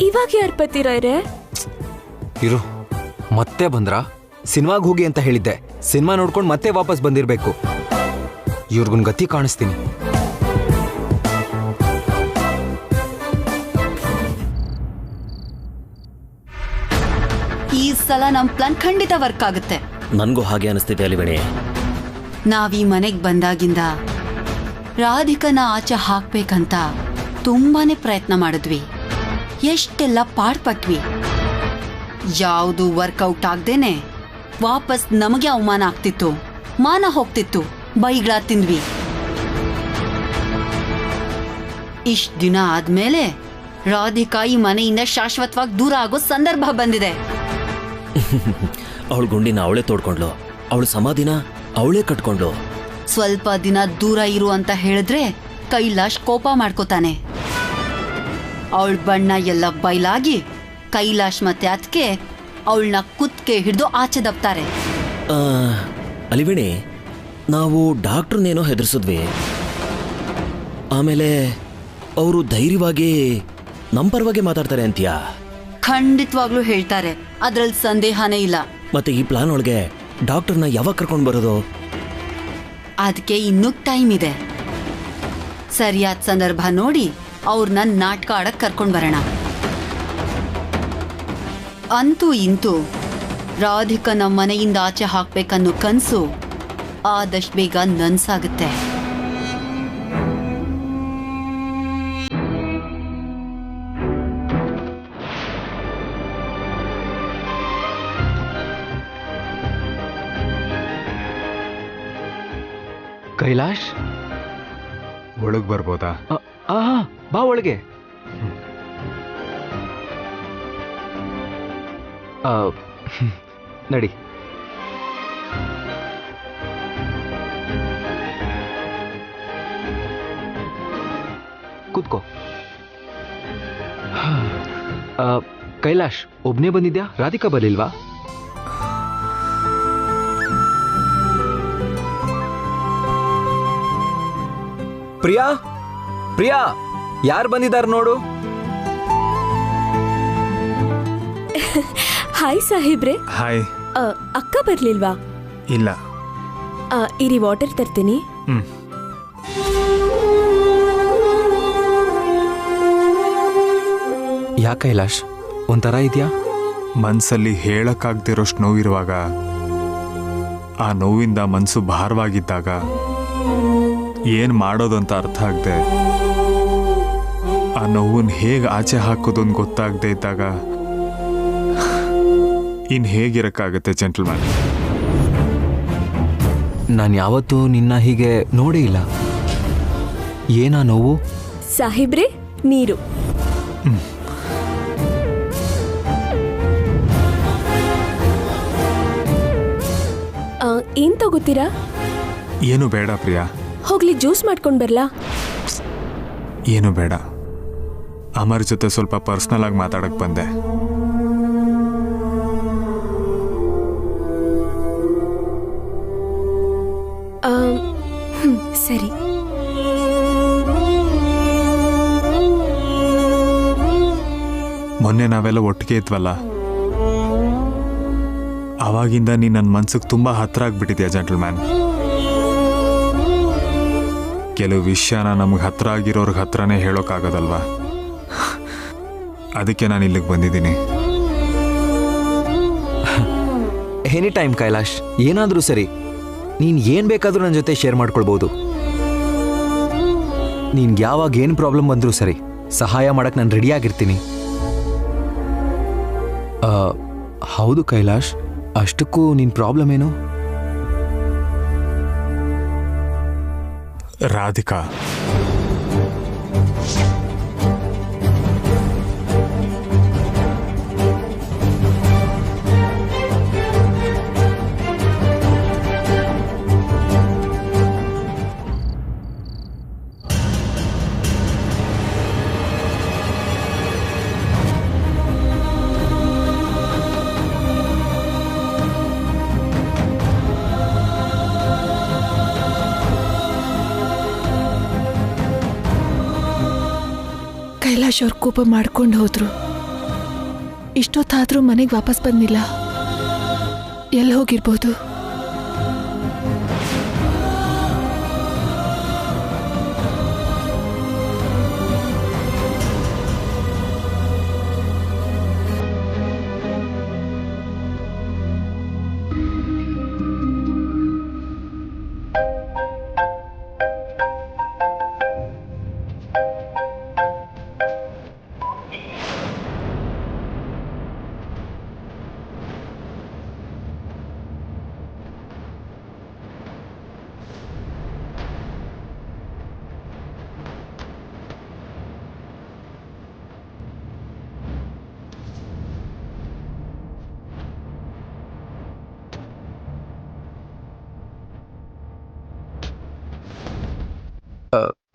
ಇವಾಗ ಯಾರು ಪತಿರಾಯ್ರೆ? ಇರು, ಮತ್ತೆ ಬಂದ್ರಾ? ಸಿನಿಮಾಗ್ ಹೋಗಿ ಅಂತ ಹೇಳಿದ್ದೆ. ಸಿನಿಮಾ ನೋಡ್ಕೊಂಡು ಮತ್ತೆ ವಾಪಸ್ ಬಂದಿರ್ಬೇಕು. ಇವ್ರಿಗೊಂದು ಗತಿ ಕಾಣಿಸ್ತೀನಿ. ಈ ಸಲ ನಮ್ ಪ್ಲಾನ್ ಖಂಡಿತ ವರ್ಕ್ ಆಗುತ್ತೆ. ನನ್ಗೂ ಹಾಗೆ ಅನಿಸ್ತಿದೆ ಅಲಿವೇಣಿ. ನಾವೀ ಮನೆಗ್ ಬಂದಾಗಿಂದ ರಾಧಿಕನ ಆಚೆ ಹಾಕ್ಬೇಕಂತ ತುಂಬಾನೇ ಪ್ರಯತ್ನ ಮಾಡಿದ್ವಿ. ಎಷ್ಟೆಲ್ಲ ಪಾಡ್ಪಟ್ವಿ. ಯಾವುದು ವರ್ಕೌಟ್ ಆಗ್ದೇನೆ ವಾಪಸ್ ನಮಗೆ ಅವಮಾನ ಆಗ್ತಿತ್ತು, ಮಾನ ಹೋಗ್ತಿತ್ತು, ಬೈಗಳ ತಿಂದ್ವಿ. ಇಷ್ಟ ದಿನ ಆದ್ಮೇಲೆ ರಾಧಿಕಾ ಈ ಮನೆಯಿಂದ ಶಾಶ್ವತವಾಗಿ ದೂರ ಆಗೋ ಸಂದರ್ಭ ಬಂದಿದೆ. ಅವಳು ಗುಂಡಿನ ಅವಳೇ ತೋಡ್ಕೊಂಡ್ಲು, ಅವಳು ಸಮಾಧಿನ ಅವಳೇ ಕಟ್ಕೊಂಡ್ಲು. ಸ್ವಲ್ಪ ದಿನ ದೂರ ಇರು ಅಂತ ಹೇಳಿದ್ರೆ ಕೈಲಾಶ್ ಕೋಪ ಮಾಡ್ಕೋತಾನೆ. ಅವಳ ಬಣ್ಣ ಎಲ್ಲ ಬಯಲಾಗಿ ಕೈಲಾಶ್ ಮತ್ತೆ ಅದಕ್ಕೆ ಅವಳನ್ನ ಕುತ್ಕೆ ಹಿಡಿದು ಆಚೆ ದಬ್ತಾರೆ. ಅಲಿವೇಣಿ, ನಾವು ಡಾಕ್ಟ್ರನ್ನೇನೋ ಹೆದರ್ಸಿದ್ವಿ. ಆಮೇಲೆ ಅವರು ಧೈರ್ಯವಾಗಿ ನಮ್ಮ ಪರವಾಗಿ ಮಾತಾಡ್ತಾರೆ ಅಂತೀಯಾ? ಖಂಡಿತವಾಗ್ಲೂ ಹೇಳ್ತಾರೆ, ಅದ್ರಲ್ಲಿ ಸಂದೇಹನೇ ಇಲ್ಲ. ಮತ್ತೆ ಈ ಪ್ಲಾನ್ ಒಳಗೆ ಡಾಕ್ಟರ್ನ ಯಾವಾಗ ಕರ್ಕೊಂಡು ಬರೋದು? ಅದಕ್ಕೆ ಇನ್ನೂ ಟೈಮ್ ಇದೆ. ಸರಿಯಾದ ಸಂದರ್ಭ ನೋಡಿ ಅವ್ರನ್ನ ನಾಟಕ ಆಡಕ್ ಕರ್ಕೊಂಡ್ ಬರೋಣ. ಅಂತೂ ಇಂತೂ ರಾಧಿಕಾ ನಮ್ಮ ಮನೆಯಿಂದ ಆಚೆ ಹಾಕ್ಬೇಕನ್ನೋ ಕನ್ಸು ಆದಷ್ಟು ಬೇಗ ನನ್ಸಾಗುತ್ತೆ. ಕೈಲಾಶ್, ಒಳಗ್ ಬರ್ಬೋದಾ? ಬಾ ಒಳಗೆ. ನಡಿ. ಕೂತ್ಕೋ. ಕೈಲಾಶ್, ಒಬ್ನೇ ಬಂದಿದ್ಯಾ? ರಾಧಿಕಾ ಬರ್ಲಿಲ್ವಾ? ಪ್ರಿಯಾ, ಪ್ರಿಯಾ, ಯಾರು ಬಂದಿದ್ದಾರೆ ನೋಡು. ಹಾಯ್ ಸಾಹೇಬ್ರೆ. ಹಾಯ್. ಅಕ್ಕ ಬರ್ಲಿಲ್ವಾ? ಇಲ್ಲ. ಇರಿ, ವಾಟರ್ ತರ್ತೀನಿ. ಯಾ ಕೈಲಾಶ್, ಒಂಥರ ಇದೆಯಾ? ಮನ್ಸಲ್ಲಿ ಹೇಳಕ್ಕಾಗ್ದಿರೋಷ್ಟು ನೋವಿರುವಾಗ, ಆ ನೋವಿಂದ ಮನ್ಸು ಭಾರವಾಗಿದ್ದಾಗ, ಏನ್ ಮಾಡೋದು ಅಂತ ಅರ್ಥ ಆಗದೆ, ಆ ನೋವನ್ನ ಹೇಗೆ ಆಚೆ ಹಾಕೋದು ಅಂತ ಗೊತ್ತಾಗದೆ ಇದ್ದಾಗ ಇನ್ ಹೇಗಿರಕ್ಕಾಗತ್ತೆ ಜೆಂಟಲ್ಮ್ಯಾನ್? ನಾನು ಯಾವತ್ತೂ ನಿನ್ನ ಹೀಗೆ ನೋಡೇ ಇಲ್ಲ. ಏನಾ ನೋವು? ಸಾಹೇಬ್ರೆ, ನೀರು. ಏನ್ ತಗೋತೀರಾ? ಏನು ಬೇಡ ಪ್ರಿಯಾ. ಹೋಗ್ಲಿ, ಜ್ಯೂಸ್ ಮಾಡ್ಕೊಂಡ್ ಬರ್ಲಾ? ಏನು ಬೇಡ. ಅಮರ್ ಜೊತೆ ಸ್ವಲ್ಪ ಪರ್ಸನಲ್ ಆಗಿ ಮಾತಾಡಕ್ ಬಂದೆ. ಸರಿ. ಮೊನ್ನೆ ನಾವೆಲ್ಲ ಒಟ್ಟಿಗೆ ಇದ್ವಲ್ಲ, ಅವಾಗಿಂದ ನೀನ್ ನನ್ನ ಮನ್ಸಿಗೆ ತುಂಬಾ ಹತ್ರ ಆಗ್ಬಿಟ್ಟಿದ್ಯಾ ಜೆಂಟಲ್ಮ್ಯಾನ್. ಕೆಲವು ವಿಷಯನ ನಮ್ಗೆ ಹತ್ರ ಆಗಿರೋರ್ಗೆ ಹತ್ರನೇ ಹೇಳೋಕ್ಕಾಗೋದಲ್ವಾ? ಅದಕ್ಕೆ ನಾನು ಇಲ್ಲಿಗೆ ಬಂದಿದ್ದೀನಿ. ಎನಿ ಟೈಮ್ ಕೈಲಾಶ್, ಏನಾದರೂ ಸರಿ, ನೀನು ಏನು ಬೇಕಾದರೂ ನನ್ನ ಜೊತೆ ಶೇರ್ ಮಾಡ್ಕೊಳ್ಬೋದು. ನಿನ್ಗೆ ಯಾವಾಗ ಏನು ಪ್ರಾಬ್ಲಮ್ ಬಂದರೂ ಸರಿ, ಸಹಾಯ ಮಾಡಕ್ಕೆ ನಾನು ರೆಡಿಯಾಗಿರ್ತೀನಿ. ಹೌದು ಕೈಲಾಶ್, ಅಷ್ಟಕ್ಕೂ ನಿನ್ನ ಪ್ರಾಬ್ಲಮ್ ಏನು? ರಾಧಿಕಾ. ಕೈಲಾಶ್ ಅವ್ರು ಕೋಪ ಮಾಡ್ಕೊಂಡು ಹೋದ್ರು. ಇಷ್ಟೊತ್ತಾದರೂ ಮನೆಗೆ ವಾಪಸ್ ಬಂದಿಲ್ಲ. ಎಲ್ಲಿ ಹೋಗಿರ್ಬೋದು?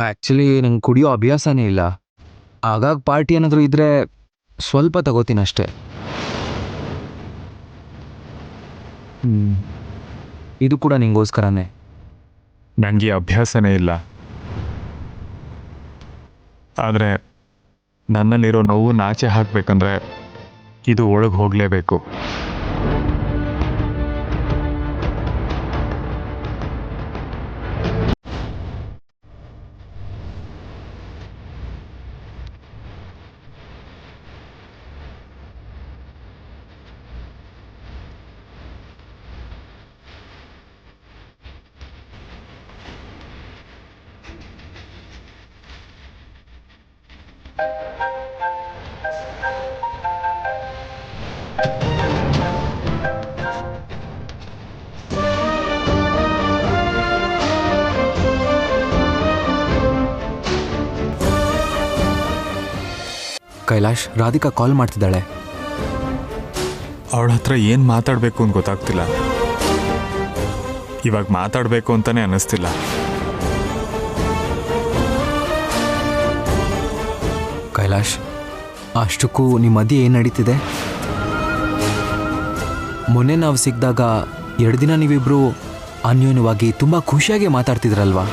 ಆ್ಯಕ್ಚುಲಿ ನಂಗೆ ಕುಡಿಯೋ ಅಭ್ಯಾಸನೇ ಇಲ್ಲ. ಆಗಾಗ ಪಾರ್ಟಿ ಏನಾದರೂ ಇದ್ದರೆ ಸ್ವಲ್ಪ ತಗೋತೀನಿ ಅಷ್ಟೇ. ಇದು ಕೂಡ ನಿಂಗೋಸ್ಕರನೇ. ನನಗೆ ಅಭ್ಯಾಸನೇ ಇಲ್ಲ. ಆದರೆ ನನ್ನಲ್ಲಿರೋ ನೋವು ನಾಚೆ ಹಾಕಬೇಕಂದ್ರೆ ಇದು ಒಳಗೆ ಹೋಗಲೇಬೇಕು. ಕೈಲಾಶ್, ರಾಧಿಕಾ ಕಾಲ್ ಮಾಡ್ತಿದ್ದಾಳೆ. ಅವಳ ಹತ್ರ ಏನು ಮಾತಾಡಬೇಕು ಅಂತ ಗೊತ್ತಾಗ್ತಿಲ್ಲ. ಇವಾಗ ಮಾತಾಡಬೇಕು ಅಂತಾನೆ ಅನ್ನಿಸ್ತಿಲ್ಲ. ಕೈಲಾಶ್, ಅಷ್ಟಕ್ಕೂ ನಿಮ್ಮ ಮಧ್ಯೆ ಏನು ನಡೀತಿದೆ? ಮೊನ್ನೆ ನಾವು ಸಿಕ್ಕಿದಾಗ 2 ದಿನ ನೀವಿಬ್ರು ಅನ್ಯೋನ್ಯವಾಗಿ ತುಂಬ ಖುಷಿಯಾಗಿ ಮಾತಾಡ್ತಿದ್ರಲ್ವಾ?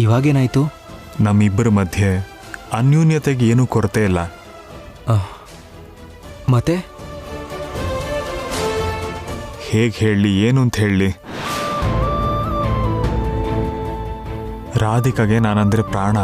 ಇವಾಗೇನಾಯಿತು? ನಮ್ಮಿಬ್ಬರ ಮಧ್ಯೆ ಅನ್ಯೂನ್ಯತೆಗೆ ಏನೂ ಕೊರತೆ ಇಲ್ಲ. ಮತ್ತೆ ಹೇಗೆ ಹೇಳಲಿ, ಏನು ಅಂತ ಹೇಳಲಿ? ರಾಧಿಕಾಗೆ ನಾನಂದರೆ ಪ್ರಾಣ.